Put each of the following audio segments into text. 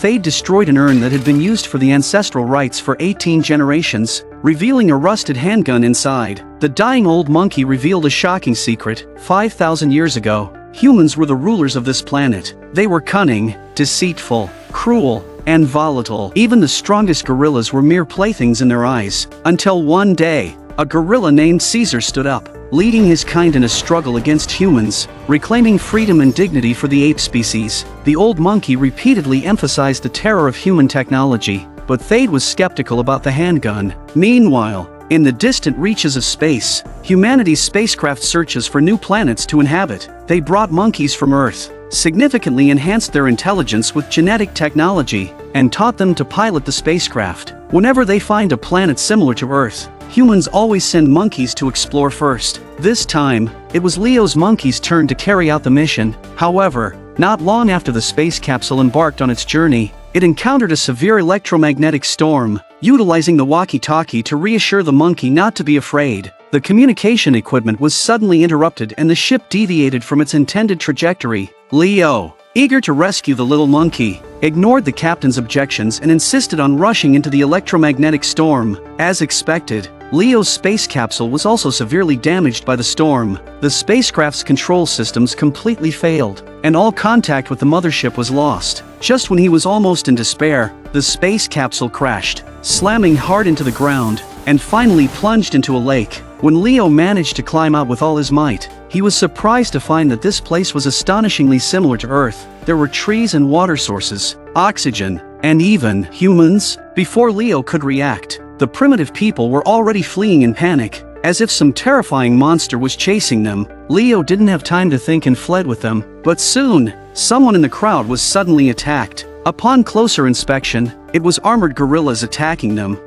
Thade destroyed an urn that had been used for the ancestral rites for 18 generations, revealing a rusted handgun inside. The dying old monkey revealed a shocking secret. 5,000 years ago, humans were the rulers of this planet. They were cunning, deceitful, cruel, and volatile. Even the strongest gorillas were mere playthings in their eyes. Until one day, a gorilla named Caesar stood up, leading his kind in a struggle against humans, reclaiming freedom and dignity for the ape species. The old monkey repeatedly emphasized the terror of human technology, but Thade was skeptical about the handgun. Meanwhile, in the distant reaches of space, humanity's spacecraft searches for new planets to inhabit. They brought monkeys from Earth, significantly enhanced their intelligence with genetic technology, and taught them to pilot the spacecraft. Whenever they find a planet similar to Earth, humans always send monkeys to explore first. This time, it was Leo's monkey's turn to carry out the mission. However, not long after the space capsule embarked on its journey, it encountered a severe electromagnetic storm. Utilizing the walkie-talkie to reassure the monkey not to be afraid, the communication equipment was suddenly interrupted and the ship deviated from its intended trajectory. Leo, eager to rescue the little monkey, ignored the captain's objections and insisted on rushing into the electromagnetic storm. As expected, Leo's space capsule was also severely damaged by the storm. The spacecraft's control systems completely failed, and all contact with the mothership was lost. Just when he was almost in despair, the space capsule crashed, slamming hard into the ground, and finally plunged into a lake. When Leo managed to climb out with all his might, he was surprised to find that this place was astonishingly similar to Earth. There were trees and water sources, oxygen, and even humans. Before Leo could react, the primitive people were already fleeing in panic, as if some terrifying monster was chasing them. Leo didn't have time to think and fled with them, but soon, someone in the crowd was suddenly attacked. Upon closer inspection, it was armored gorillas attacking them.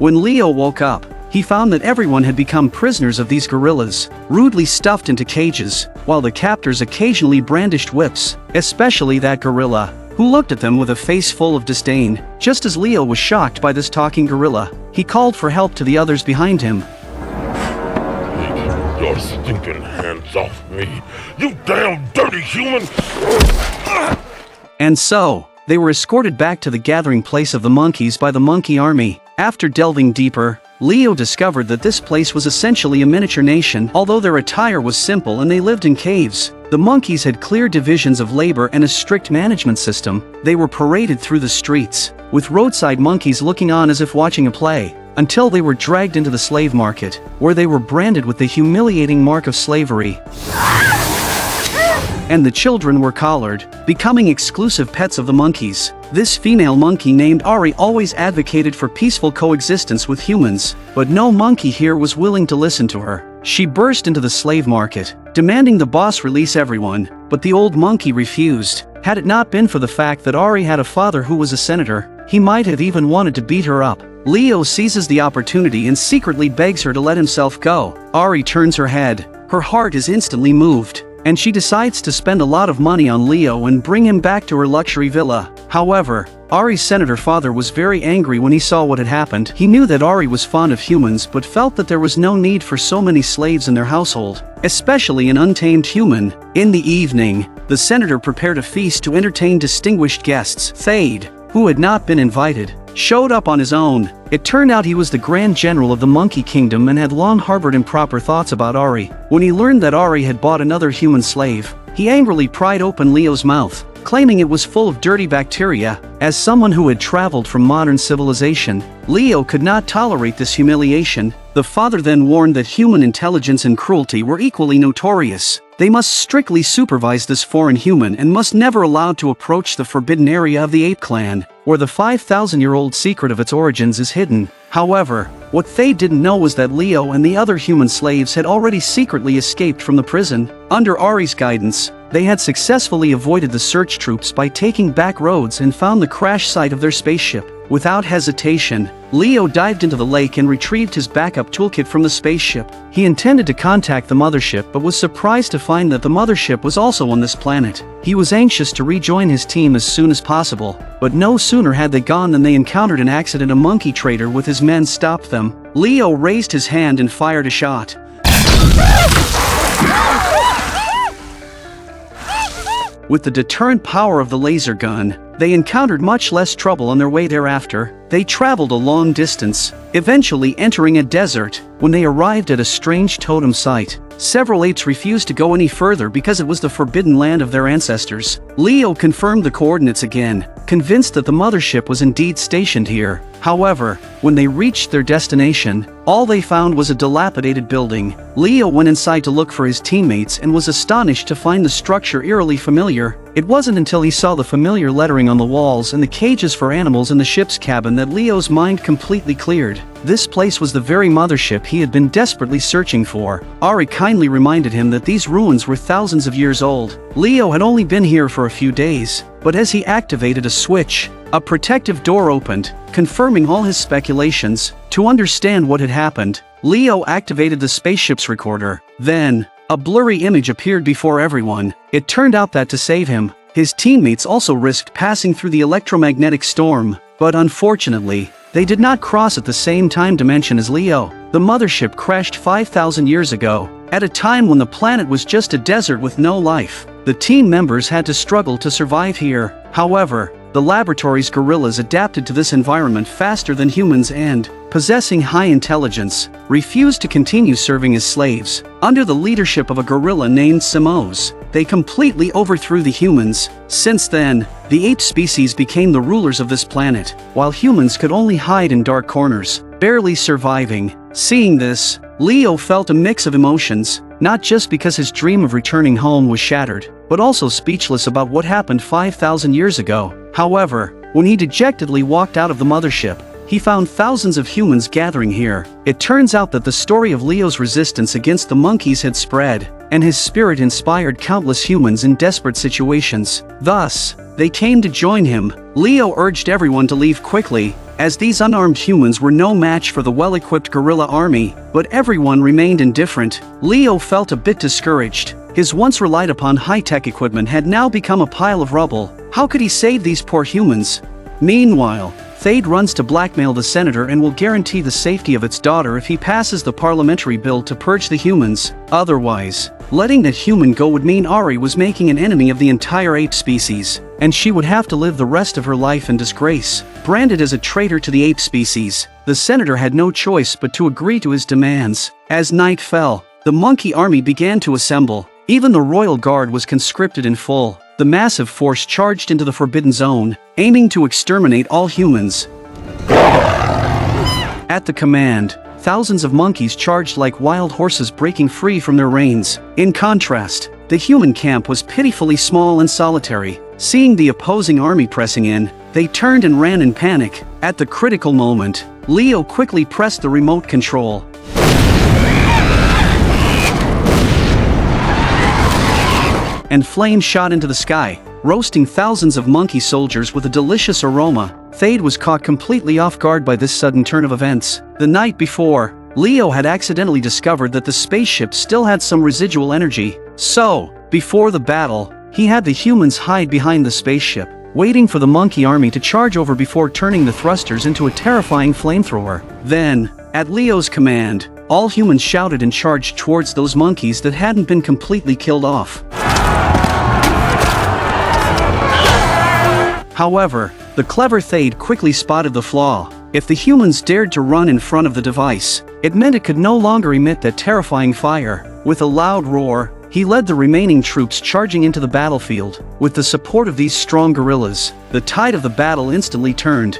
When Leo woke up, he found that everyone had become prisoners of these gorillas, rudely stuffed into cages, while the captors occasionally brandished whips, especially that gorilla, who looked at them with a face full of disdain. Just as Leo was shocked by this talking gorilla, he called for help to the others behind him. Take your stinking hands off me, you damn dirty human! And so, they were escorted back to the gathering place of the monkeys by the monkey army. After delving deeper, Leo discovered that this place was essentially a miniature nation. Although their attire was simple and they lived in caves, the monkeys had clear divisions of labor and a strict management system. They were paraded through the streets, with roadside monkeys looking on as if watching a play, until they were dragged into the slave market, where they were branded with the humiliating mark of slavery. And the children were collared, becoming exclusive pets of the monkeys. This female monkey named Ari always advocated for peaceful coexistence with humans, but no monkey here was willing to listen to her. She burst into the slave market, demanding the boss release everyone, but the old monkey refused. Had it not been for the fact that Ari had a father who was a senator, he might have even wanted to beat her up. Leo seizes the opportunity and secretly begs her to let himself go. Ari turns her head. Her heart is instantly moved, and she decides to spend a lot of money on Leo and bring him back to her luxury villa. However, Ari's senator father was very angry when he saw what had happened. He knew that Ari was fond of humans but felt that there was no need for so many slaves in their household, especially an untamed human. In the evening, the senator prepared a feast to entertain distinguished guests. Thade, who had not been invited, showed up on his own. It turned out he was the Grand General of the Monkey Kingdom and had long harbored improper thoughts about Ari. When he learned that Ari had bought another human slave, he angrily pried open Leo's mouth, claiming it was full of dirty bacteria. As someone who had traveled from modern civilization, Leo could not tolerate this humiliation. The father then warned that human intelligence and cruelty were equally notorious. They must strictly supervise this foreign human and must never allow to approach the forbidden area of the ape clan, where the 5,000-year-old secret of its origins is hidden. However, what Thade didn't know was that Leo and the other human slaves had already secretly escaped from the prison. Under Ari's guidance, they had successfully avoided the search troops by taking back roads and found the crash site of their spaceship. Without hesitation, Leo dived into the lake and retrieved his backup toolkit from the spaceship. He intended to contact the mothership but was surprised to find that the mothership was also on this planet. He was anxious to rejoin his team as soon as possible, but no sooner had they gone than they encountered an accident. A monkey trader with his men stopped them. Leo raised his hand and fired a shot. With the deterrent power of the laser gun, they encountered much less trouble on their way thereafter. They traveled a long distance, eventually entering a desert. When they arrived at a strange totem site, several apes refused to go any further because it was the forbidden land of their ancestors. Leo confirmed the coordinates again, convinced that the mothership was indeed stationed here. However, when they reached their destination, all they found was a dilapidated building. Leo went inside to look for his teammates and was astonished to find the structure eerily familiar. It wasn't until he saw the familiar lettering on the walls and the cages for animals in the ship's cabin that Leo's mind completely cleared. This place was the very mothership he had been desperately searching for. Ari kindly reminded him that these ruins were thousands of years old. Leo had only been here for a few days, but as he activated a switch, a protective door opened, confirming all his speculations. To understand what had happened, Leo activated the spaceship's recorder. Then, a blurry image appeared before everyone. It turned out that to save him, his teammates also risked passing through the electromagnetic storm, but unfortunately, they did not cross at the same time dimension as Leo. The mothership crashed 5,000 years ago, at a time when the planet was just a desert with no life. The team members had to struggle to survive here. However, the laboratory's gorillas adapted to this environment faster than humans and, possessing high intelligence, refused to continue serving as slaves. Under the leadership of a gorilla named Samos, they completely overthrew the humans. Since then, the ape species became the rulers of this planet, while humans could only hide in dark corners, barely surviving. Seeing this, Leo felt a mix of emotions, not just because his dream of returning home was shattered, but also speechless about what happened 5,000 years ago. However, when he dejectedly walked out of the mothership, he found thousands of humans gathering here. It turns out that the story of Leo's resistance against the monkeys had spread, and his spirit inspired countless humans in desperate situations. Thus, they came to join him. Leo urged everyone to leave quickly, as these unarmed humans were no match for the well-equipped gorilla army, but everyone remained indifferent. Leo felt a bit discouraged. His once relied upon high-tech equipment had now become a pile of rubble. How could he save these poor humans? Meanwhile, Thade runs to blackmail the senator and will guarantee the safety of its daughter if he passes the parliamentary bill to purge the humans. Otherwise, letting that human go would mean Ari was making an enemy of the entire ape species, and she would have to live the rest of her life in disgrace. Branded as a traitor to the ape species, the senator had no choice but to agree to his demands. As night fell, the monkey army began to assemble. Even the royal guard was conscripted in full. The massive force charged into the forbidden zone, aiming to exterminate all humans. At the command, thousands of monkeys charged like wild horses breaking free from their reins. In contrast, the human camp was pitifully small and solitary. Seeing the opposing army pressing in, they turned and ran in panic. At the critical moment, Leo quickly pressed the remote control. And flames shot into the sky, roasting thousands of monkey soldiers with a delicious aroma. Thade was caught completely off guard by this sudden turn of events. The night before, Leo had accidentally discovered that the spaceship still had some residual energy. So, before the battle, he had the humans hide behind the spaceship, waiting for the monkey army to charge over before turning the thrusters into a terrifying flamethrower. Then, at Leo's command, all humans shouted and charged towards those monkeys that hadn't been completely killed off. However, the clever Thade quickly spotted the flaw. If the humans dared to run in front of the device, it meant it could no longer emit that terrifying fire. With a loud roar, he led the remaining troops charging into the battlefield. With the support of these strong gorillas, the tide of the battle instantly turned.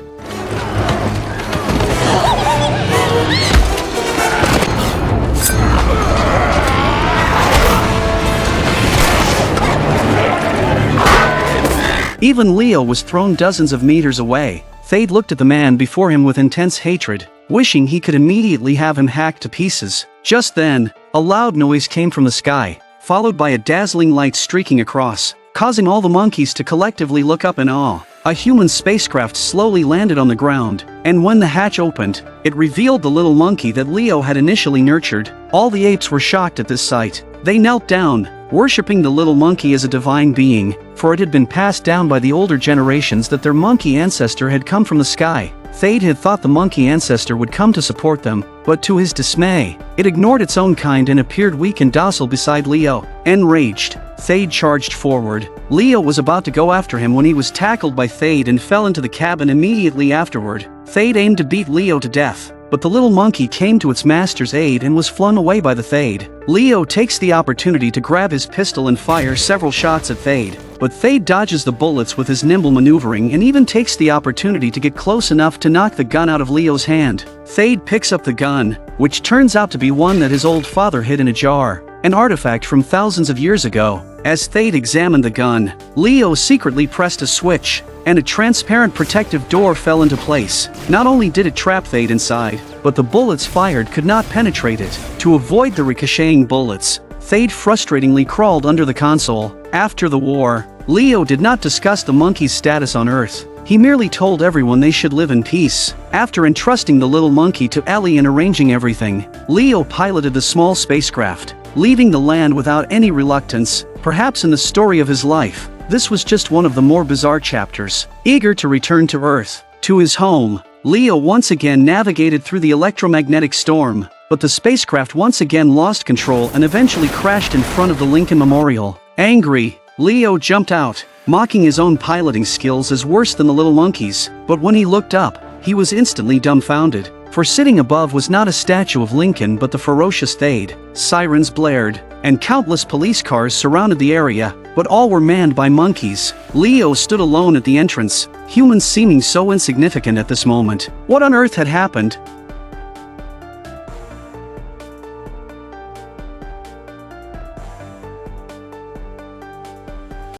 Even Leo was thrown dozens of meters away. Thade looked at the man before him with intense hatred, wishing he could immediately have him hacked to pieces. Just then, a loud noise came from the sky, followed by a dazzling light streaking across, causing all the monkeys to collectively look up in awe. a human spacecraft slowly landed on the ground, and when the hatch opened, it revealed the little monkey that Leo had initially nurtured. All the apes were shocked at this sight. They knelt down, worshipping the little monkey as a divine being, for it had been passed down by the older generations that their monkey ancestor had come from the sky. Thade had thought the monkey ancestor would come to support them, but to his dismay, it ignored its own kind and appeared weak and docile beside Leo. Enraged, Thade charged forward. Leo was about to go after him when he was tackled by Thade and fell into the cabin immediately afterward. Thade aimed to beat Leo to death, but the little monkey came to its master's aid and was flung away by the Thade. Leo takes the opportunity to grab his pistol and fire several shots at Thade, but Thade dodges the bullets with his nimble maneuvering and even takes the opportunity to get close enough to knock the gun out of Leo's hand. Thade picks up the gun, which turns out to be one that his old father hid in a jar, an artifact from thousands of years ago. As Thade examined the gun, Leo secretly pressed a switch, and a transparent protective door fell into place. Not only did it trap Thade inside, but the bullets fired could not penetrate it. To avoid the ricocheting bullets, Thade frustratingly crawled under the console. After the war, Leo did not discuss the monkey's status on Earth. He merely told everyone they should live in peace. After entrusting the little monkey to Ellie and arranging everything, Leo piloted the small spacecraft, leaving the land without any reluctance. Perhaps in the story of his life, this was just one of the more bizarre chapters. Eager to return to Earth, to his home, Leo once again navigated through the electromagnetic storm, but the spacecraft once again lost control and eventually crashed in front of the Lincoln Memorial. Angry, Leo jumped out, mocking his own piloting skills as worse than the little monkey's. But when he looked up, he was instantly dumbfounded, for sitting above was not a statue of Lincoln but the ferocious Thade. Sirens blared, and countless police cars surrounded the area, but all were manned by monkeys. Leo stood alone at the entrance, humans seeming so insignificant at this moment. What on earth had happened?